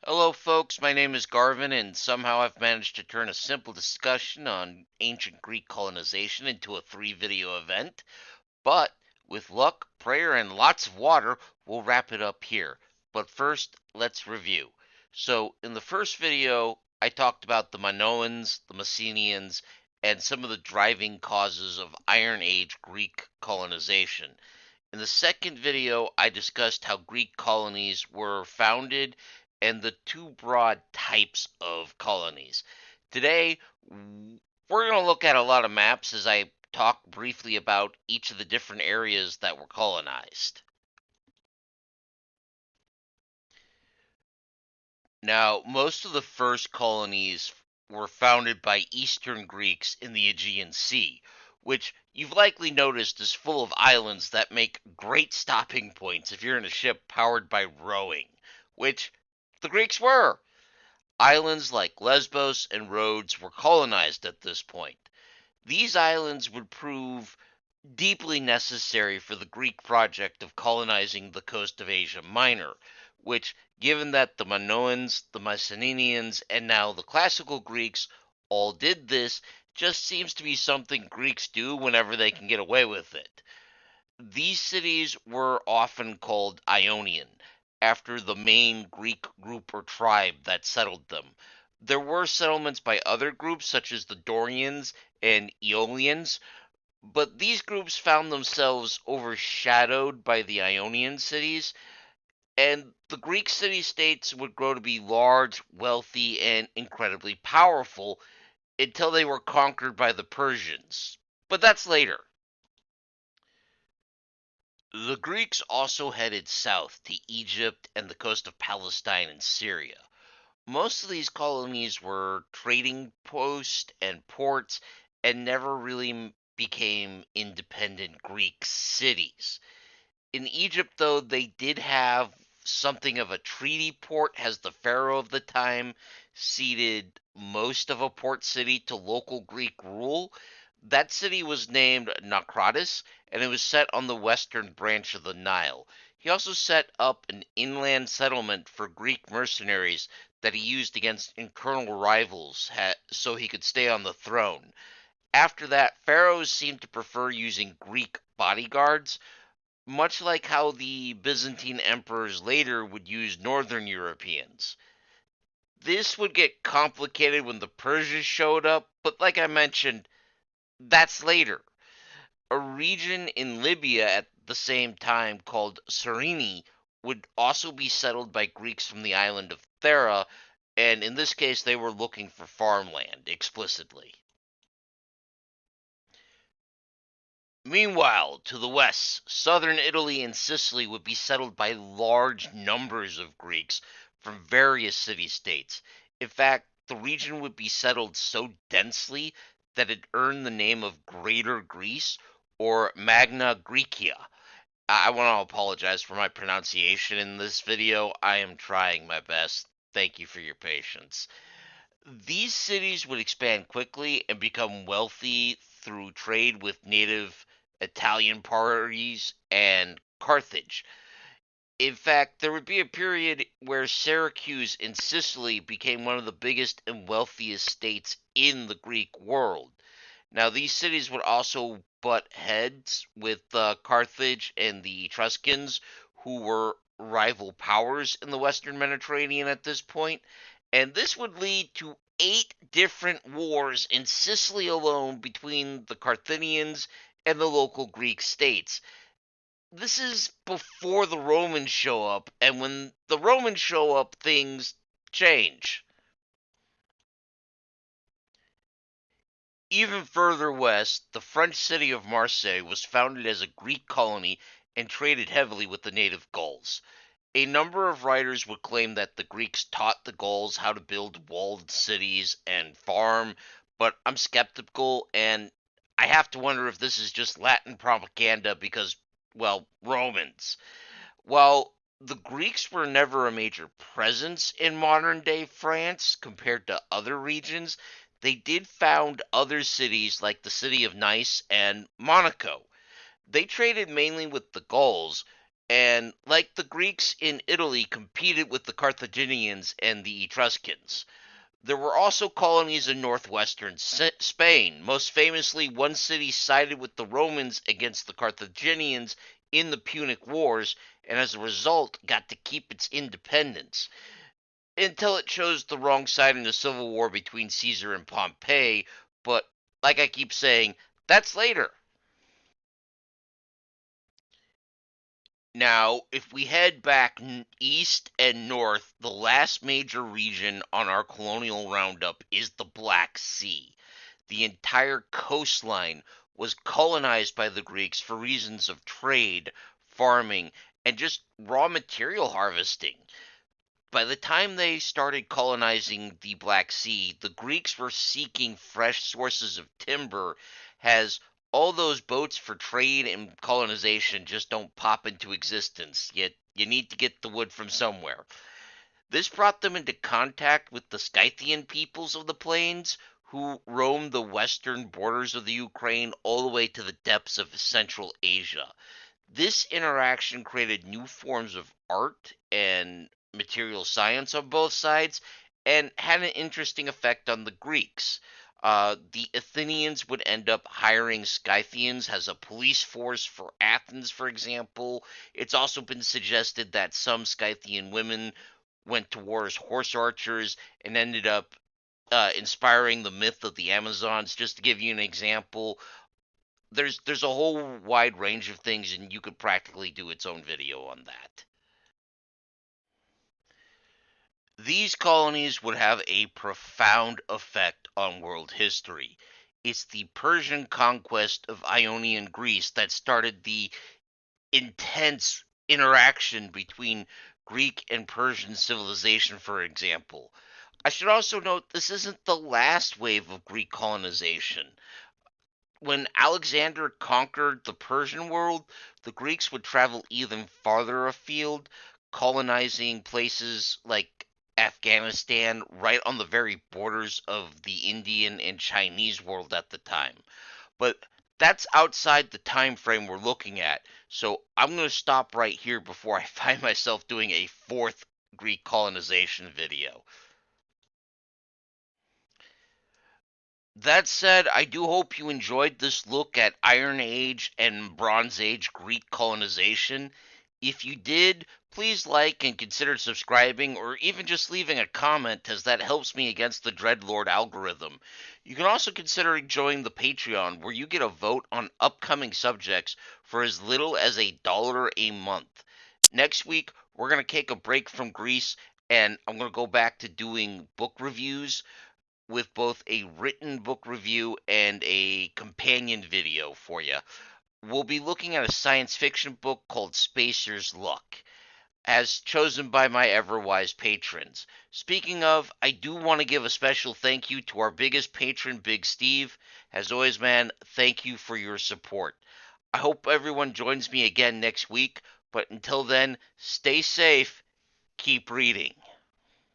Hello, folks. My name is Garvin, and somehow I've managed to turn a simple discussion on ancient Greek colonization into a three-video event. But with luck, prayer, and lots of water, we'll wrap it up here. But first, let's review. So, in the first video, I talked about the Minoans, the Messenians, and some of the driving causes of Iron Age Greek colonization. In the second video, I discussed how Greek colonies were founded and the two broad types of colonies. Today, we're going to look at a lot of maps as I talk briefly about each of the different areas that were colonized. Now, most of the first colonies were founded by Eastern Greeks in the Aegean Sea, which you've likely noticed is full of islands that make great stopping points if you're in a ship powered by rowing, which the Greeks were. Islands like Lesbos and Rhodes were colonized at this point. These islands would prove deeply necessary for the Greek project of colonizing the coast of Asia Minor, which, given that the Minoans, the Mycenaeans, and now the classical Greeks all did this, just seems to be something Greeks do whenever they can get away with it. These cities were often called Ionian, after the main Greek group or tribe that settled them. There were settlements by other groups, such as the Dorians and Aeolians, but these groups found themselves overshadowed by the Ionian cities, and the Greek city states would grow to be large, wealthy, and incredibly powerful until they were conquered by the Persians. But that's later. The Greeks also headed south to Egypt and the coast of Palestine and Syria. Most of these colonies were trading posts and ports and never really became independent Greek cities. In Egypt, though, they did have something of a treaty port, as the pharaoh of the time ceded most of a port city to local Greek rule. That city was named Naucratis, and it was set on the western branch of the Nile. He also set up an inland settlement for Greek mercenaries that he used against internal rivals so he could stay on the throne. After that, pharaohs seemed to prefer using Greek bodyguards, much like how the Byzantine emperors later would use northern Europeans. This would get complicated when the Persians showed up, but like I mentioned, that's later. A region in Libya at the same time called Cyrene would also be settled by Greeks from the island of Thera, and in this case they were looking for farmland explicitly. Meanwhile, to the west, southern Italy and Sicily would be settled by large numbers of Greeks from various city-states. In fact, the region would be settled so densely that it earned the name of Greater Greece or Magna Graecia. I want to apologize for my pronunciation in this video. I am trying my best. Thank you for your patience. These cities would expand quickly and become wealthy through trade with native Italian parties and Carthage. In fact, there would be a period where Syracuse in Sicily became one of the biggest and wealthiest states in the Greek world. Now, these cities would also butt heads with Carthage and the Etruscans, who were rival powers in the Western Mediterranean at this point, and this would lead to 8 different wars in Sicily alone between the Carthaginians and the local Greek states. This is before the Romans show up, and when the Romans show up, things change. Even further west, the French city of Marseille was founded as a Greek colony and traded heavily with the native Gauls. A number of writers would claim that the Greeks taught the Gauls how to build walled cities and farm, but I'm skeptical, and I have to wonder if this is just Latin propaganda because, well, Romans. While the Greeks were never a major presence in modern day France compared to other regions, they did found other cities like the city of Nice and Monaco. They traded mainly with the Gauls, And like the Greeks in Italy competed with the Carthaginians and the Etruscans. There were also colonies in northwestern Spain. Most famously, one city sided with the Romans against the Carthaginians in the Punic Wars, and as a result, got to keep its independence until it chose the wrong side in the civil war between Caesar and Pompey. But, like I keep saying, that's later. Now, if we head back east and north, the last major region on our colonial roundup is the Black Sea. The entire coastline was colonized by the Greeks for reasons of trade, farming, and just raw material harvesting. By the time they started colonizing the Black Sea, the Greeks were seeking fresh sources of timber, as all those boats for trade and colonization just don't pop into existence. Yet you need to get the wood from somewhere. This brought them into contact with the Scythian peoples of the plains, who roamed the western borders of the Ukraine all the way to the depths of Central Asia. This interaction created new forms of art and material science on both sides and had an interesting effect on the Greeks. The Athenians would end up hiring Scythians as a police force for Athens, for example. It's also been suggested that some Scythian women went to war as horse archers and ended up inspiring the myth of the Amazons. Just to give you an example, there's a whole wide range of things, and you could practically do its own video on that. These colonies would have a profound effect on world history. It's the Persian conquest of Ionian Greece that started the intense interaction between Greek and Persian civilization, for example. I should also note this isn't the last wave of Greek colonization. When Alexander conquered the Persian world, the Greeks would travel even farther afield, colonizing places like Afghanistan, right on the very borders of the Indian and Chinese world at the time. But that's outside the time frame we're looking at. So I'm going to stop right here before I find myself doing a fourth Greek colonization video. That said, I do hope you enjoyed this look at Iron Age and Bronze Age Greek colonization. If you did, please like and consider subscribing or even just leaving a comment, as that helps me against the Dreadlord algorithm. You can also consider joining the Patreon, where you get a vote on upcoming subjects for as little as $1 a month. Next week, we're going to take a break from Greece, and I'm going to go back to doing book reviews with both a written book review and a companion video for you. We'll be looking at a science fiction book called Spacer's Luck, as chosen by my Everwise patrons. Speaking of, I do want to give a special thank you to our biggest patron, Big Steve. As always, man, thank you for your support. I hope everyone joins me again next week, but until then, stay safe, keep reading.